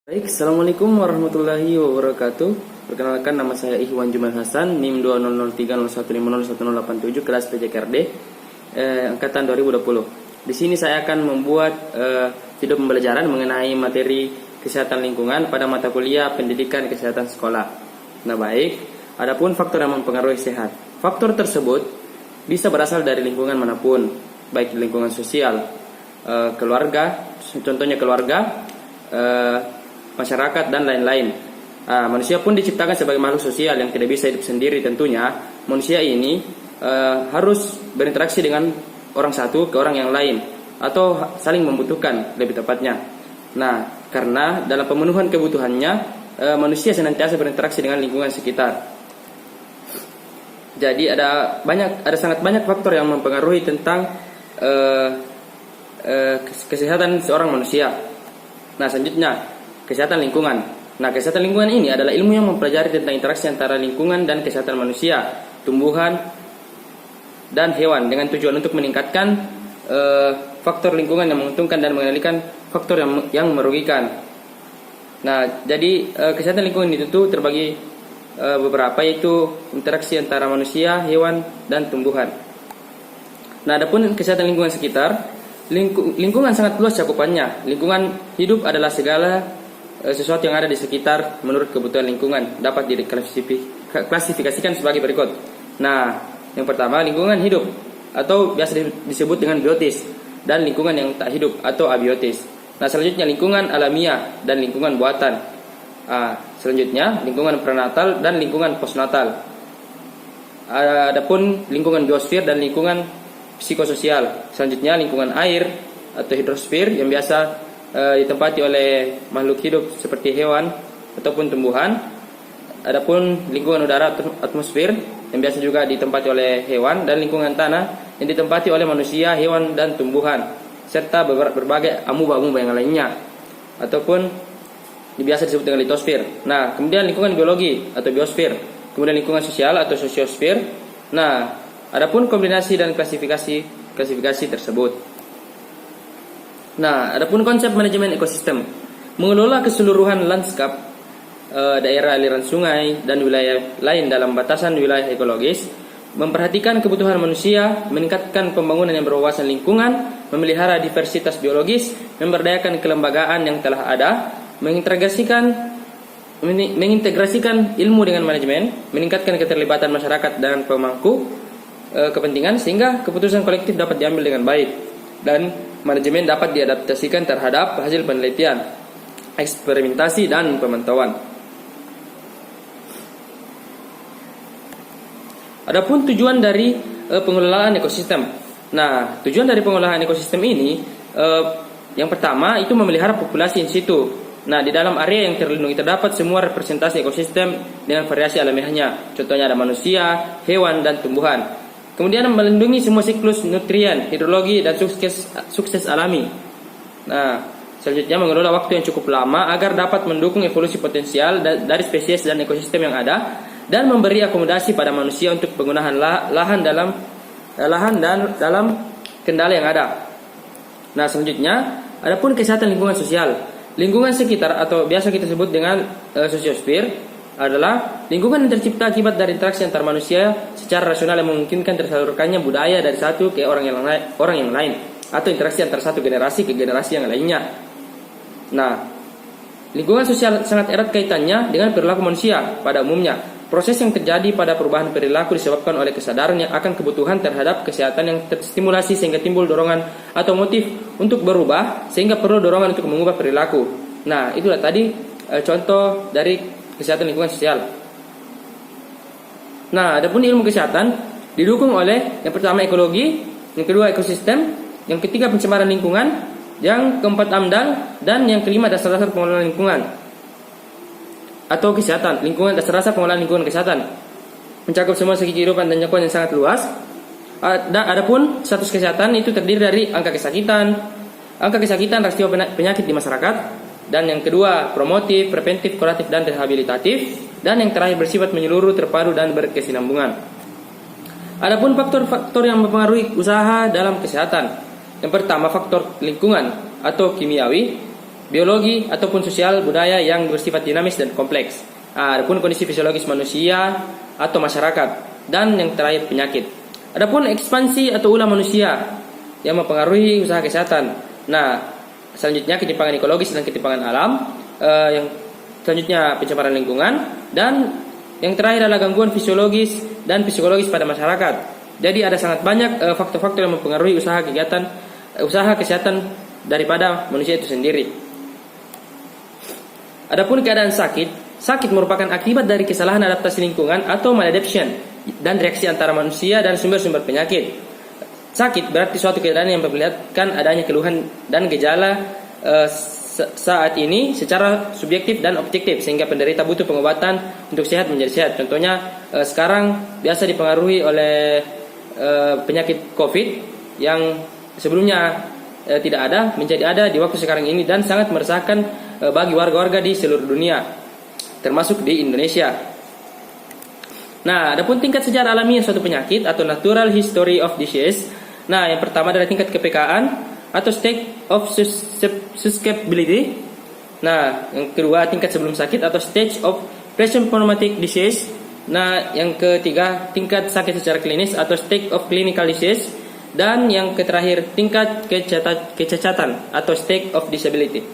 Baik, Assalamualaikum warahmatullahi wabarakatuh. Perkenalkan, nama saya Ihwan Jumal Hasan, NIM 200301501087, kelas PJKRD, angkatan 2020. Di sini saya akan membuat video pembelajaran mengenai materi kesehatan lingkungan pada mata kuliah pendidikan kesehatan sekolah. Nah, baik, adapun faktor yang mempengaruhi sehat. Faktor tersebut bisa berasal dari lingkungan manapun, baik lingkungan sosial, keluarga, contohnya keluarga, masyarakat, dan lain-lain. Manusia pun diciptakan sebagai makhluk sosial yang tidak bisa hidup sendiri. Tentunya manusia ini harus berinteraksi dengan orang satu ke orang yang lain, atau saling membutuhkan lebih tepatnya. Nah, karena dalam pemenuhan kebutuhannya, manusia senantiasa berinteraksi dengan lingkungan sekitar. Jadi ada sangat banyak faktor yang mempengaruhi tentang kesehatan seorang manusia. Nah, selanjutnya, kesehatan lingkungan. Nah, kesehatan lingkungan ini adalah ilmu yang mempelajari tentang interaksi antara lingkungan dan kesehatan manusia, tumbuhan, dan hewan, dengan tujuan untuk meningkatkan faktor lingkungan yang menguntungkan dan mengendalikan faktor yang merugikan. Nah, jadi kesehatan lingkungan itu terbagi beberapa, yaitu interaksi antara manusia, hewan, dan tumbuhan. Nah, adapun kesehatan lingkungan sekitar, lingkungan sangat luas cakupannya. Lingkungan hidup adalah segala sesuatu yang ada di sekitar menurut kebutuhan lingkungan, dapat diklasifikasikan sebagai berikut. Nah, yang pertama, lingkungan hidup atau biasa disebut dengan biotis, dan lingkungan yang tak hidup atau abiotis. Nah, selanjutnya lingkungan alamiah dan lingkungan buatan. Selanjutnya lingkungan prenatal dan lingkungan postnatal. Adapun lingkungan biosfer dan lingkungan psikososial. Selanjutnya lingkungan air atau hidrosfer yang biasa ditempati oleh makhluk hidup seperti hewan ataupun tumbuhan. Adapun lingkungan udara atau atmosfer yang biasa juga ditempati oleh hewan, dan lingkungan tanah yang ditempati oleh manusia, hewan, dan tumbuhan, serta berbagai amuba-amuba yang lainnya, ataupun biasa disebut dengan litosfer. Nah, kemudian lingkungan biologi atau biosfer, kemudian lingkungan sosial atau sosiosfer. Nah, adapun kombinasi dan klasifikasi tersebut. Nah, adapun konsep manajemen ekosistem, mengelola keseluruhan lanskap daerah aliran sungai dan wilayah lain dalam batasan wilayah ekologis, memperhatikan kebutuhan manusia, meningkatkan pembangunan yang berwawasan lingkungan, memelihara diversitas biologis, memberdayakan kelembagaan yang telah ada, mengintegrasikan ilmu dengan manajemen, meningkatkan keterlibatan masyarakat dan pemangku kepentingan sehingga keputusan kolektif dapat diambil dengan baik, dan manajemen dapat diadaptasikan terhadap hasil penelitian, eksperimentasi, dan pemantauan. Adapun tujuan dari pengelolaan ekosistem. Nah, tujuan dari pengelolaan ekosistem ini yang pertama itu memelihara populasi in situ. Nah, di dalam area yang terlindungi terdapat semua representasi ekosistem dengan variasi alamiahnya. Contohnya ada manusia, hewan, dan tumbuhan. Kemudian melindungi semua siklus nutrien, hidrologi, dan sukses alami. Nah, selanjutnya mengelola waktu yang cukup lama agar dapat mendukung evolusi potensial dari spesies dan ekosistem yang ada, dan memberi akomodasi pada manusia untuk penggunaan lahan dalam kendala yang ada. Nah, selanjutnya adapun kesehatan lingkungan sosial. Lingkungan sekitar atau biasa kita sebut dengan sosiosfer adalah lingkungan yang tercipta akibat dari interaksi antar manusia secara rasional yang memungkinkan tersalurkannya budaya dari satu ke orang yang lain, atau interaksi antar satu generasi ke generasi yang lainnya. Nah, lingkungan sosial sangat erat kaitannya dengan perilaku manusia pada umumnya. Proses yang terjadi pada perubahan perilaku disebabkan oleh kesadaran yang akan kebutuhan terhadap kesehatan yang terstimulasi sehingga timbul dorongan atau motif untuk berubah, sehingga perlu dorongan untuk mengubah perilaku. Nah, itulah tadi contoh dari kesehatan lingkungan sosial. Nah, adapun ilmu kesehatan didukung oleh yang pertama ekologi, yang kedua ekosistem, yang ketiga pencemaran lingkungan, yang keempat AMDAL, dan yang kelima dasar-dasar pengelolaan lingkungan atau kesehatan lingkungan. Dasar-dasar pengelolaan lingkungan kesehatan mencakup semua segi kehidupan dan jangkauan yang sangat luas. Adapun status kesehatan itu terdiri dari angka kesakitan, rasio penyakit di masyarakat, dan yang kedua promotif, preventif, kuratif, dan rehabilitatif, dan yang terakhir bersifat menyeluruh, terpadu, dan berkesinambungan. Adapun faktor-faktor yang mempengaruhi usaha dalam kesehatan. Yang pertama, faktor lingkungan atau kimiawi. biologi ataupun sosial budaya yang bersifat dinamis dan kompleks. Adapun kondisi fisiologis manusia atau masyarakat, dan yang terakhir penyakit. Adapun ekspansi atau ulah manusia yang mempengaruhi usaha kesehatan. Nah, selanjutnya ketimpangan ekologis dan ketimpangan alam. Yang selanjutnya pencemaran lingkungan, dan yang terakhir adalah gangguan fisiologis dan psikologis pada masyarakat. Jadi ada sangat banyak faktor-faktor yang mempengaruhi usaha kesehatan daripada manusia itu sendiri. Adapun keadaan sakit merupakan akibat dari kesalahan adaptasi lingkungan atau maladaptation dan reaksi antara manusia dan sumber-sumber penyakit. Sakit berarti suatu keadaan yang memperlihatkan adanya keluhan dan gejala saat ini secara subjektif dan objektif, sehingga penderita butuh pengobatan untuk sehat menjadi sehat. Contohnya sekarang biasa dipengaruhi oleh penyakit COVID yang sebelumnya tidak ada menjadi ada di waktu sekarang ini, dan sangat meresahkan bagi warga-warga di seluruh dunia, termasuk di Indonesia. Nah, adapun tingkat sejarah alami suatu penyakit atau natural history of disease. Nah, yang pertama adalah tingkat kepekaan atau state of susceptibility. Nah, yang kedua tingkat sebelum sakit atau stage of presymptomatic disease. Nah, yang ketiga tingkat sakit secara klinis atau state of clinical disease. Dan yang terakhir tingkat kecacatan atau state of disability.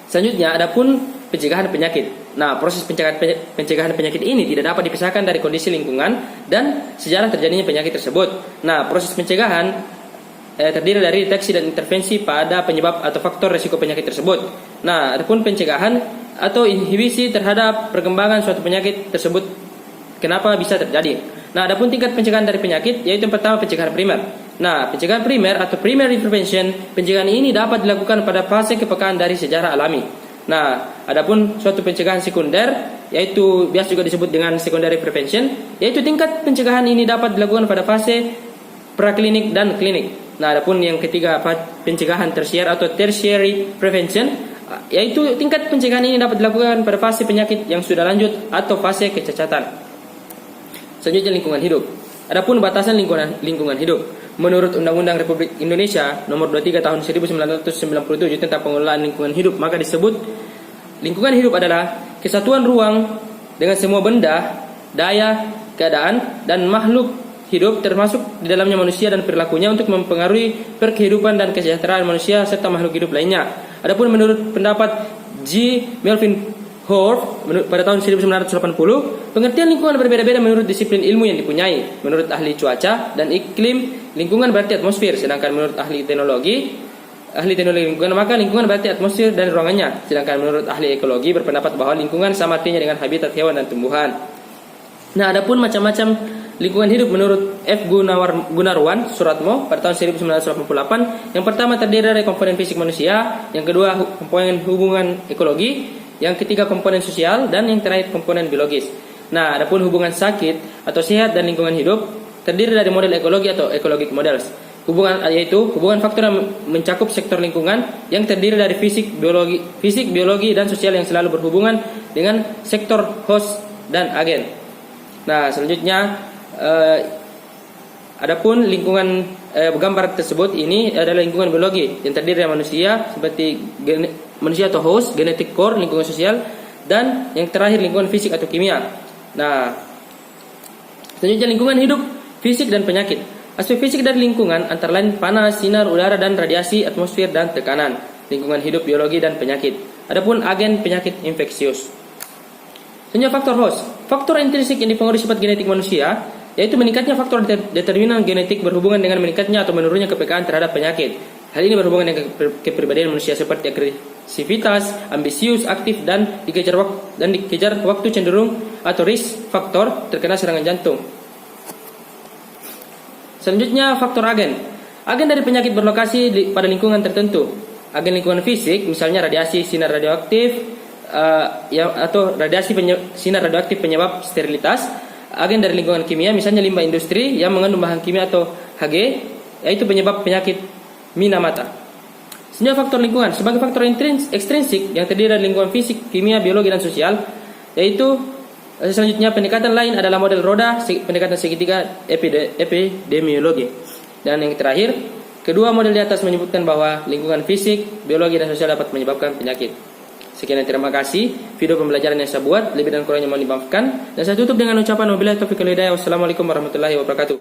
Selanjutnya adapun pencegahan penyakit. Nah, proses pencegahan penyakit ini tidak dapat dipisahkan dari kondisi lingkungan dan sejarah terjadinya penyakit tersebut. Nah, proses pencegahan terdiri dari deteksi dan intervensi pada penyebab atau faktor risiko penyakit tersebut. Nah, adapun pencegahan atau inhibisi terhadap perkembangan suatu penyakit tersebut, kenapa bisa terjadi? Nah, adapun tingkat pencegahan dari penyakit, yaitu yang pertama pencegahan primer. Nah, pencegahan primer atau primary prevention, pencegahan ini dapat dilakukan pada fase kepekaan dari sejarah alami. Nah, adapun suatu pencegahan sekunder, yaitu biasa juga disebut dengan secondary prevention, yaitu tingkat pencegahan ini dapat dilakukan pada fase praklinik dan klinik. Nah, adapun yang ketiga pencegahan tersier atau tertiary prevention, yaitu tingkat pencegahan ini dapat dilakukan pada fase penyakit yang sudah lanjut atau fase kecacatan. Selanjutnya lingkungan hidup. Adapun batasan lingkungan hidup, menurut Undang-Undang Republik Indonesia Nomor 23 Tahun 1997 tentang pengelolaan lingkungan hidup, maka disebut lingkungan hidup adalah kesatuan ruang dengan semua benda, daya, keadaan, dan makhluk hidup termasuk di dalamnya manusia dan perilakunya untuk mempengaruhi kehidupan dan kesejahteraan manusia serta makhluk hidup lainnya. Adapun menurut pendapat G. Melvin Hoare pada tahun 1980, pengertian lingkungan berbeda-beda menurut disiplin ilmu yang dipunyai. Menurut ahli cuaca dan iklim, lingkungan berarti atmosfer, sedangkan menurut ahli teknologi lingkungan, maka lingkungan berarti atmosfer dan ruangannya. Sedangkan menurut ahli ekologi berpendapat bahwa lingkungan sama artinya dengan habitat hewan dan tumbuhan. Nah, adapun macam-macam lingkungan hidup menurut F. Gunarwan Suratmo pada tahun 1988, yang pertama terdiri dari komponen fisik manusia, yang kedua komponen hubungan ekologi, yang ketiga komponen sosial, dan yang terakhir komponen biologis. Nah, adapun hubungan sakit atau sehat dan lingkungan hidup terdiri dari model ekologi atau ecologic models. Yaitu hubungan faktor yang mencakup sektor lingkungan yang terdiri dari fisik, biologi, dan sosial yang selalu berhubungan dengan sektor host dan agen. Nah, selanjutnya adapun lingkungan gambar tersebut ini adalah lingkungan biologi yang terdiri dari manusia seperti manusia atau host, genetic core, lingkungan sosial, dan yang terakhir lingkungan fisik atau kimia. Nah, selanjutnya lingkungan hidup, fisik dan penyakit. Aspek fisik dari lingkungan antara lain panas, sinar udara dan radiasi, atmosfer dan tekanan. Lingkungan hidup, biologi dan penyakit. Adapun agen penyakit infeksius. Selanjutnya faktor host. Faktor intrinsik yang dipengaruhi sifat genetik manusia, yaitu meningkatnya faktor determinan genetik berhubungan dengan meningkatnya atau menurunnya kepekaan terhadap penyakit. Hal ini berhubungan dengan kepribadian manusia seperti agresivitas, ambisius, aktif, dan dikejar waktu cenderung atau risk faktor terkena serangan jantung. Selanjutnya faktor agen. Agen dari penyakit berlokasi pada lingkungan tertentu. Agen lingkungan fisik, misalnya radiasi sinar radioaktif, atau radiasi sinar radioaktif penyebab sterilitas. Agen dari lingkungan kimia, misalnya limbah industri yang mengandung bahan kimia atau Hg, yaitu penyebab penyakit Minamata. Selanjutnya faktor lingkungan sebagai faktor ekstrinsik yang terdiri dari lingkungan fisik, kimia, biologi, dan sosial, yaitu selanjutnya pendekatan lain adalah model roda, pendekatan segitiga epidemiologi. Dan yang terakhir Kedua model di atas menyebutkan bahwa lingkungan fisik, biologi, dan sosial dapat menyebabkan penyakit. Sekian dan terima kasih video pembelajaran yang saya buat. Lebih dan kurangnya mohon dimaafkan. Dan saya tutup dengan ucapan wabillahi taufiq wal hidayah. Wassalamualaikum warahmatullahi wabarakatuh.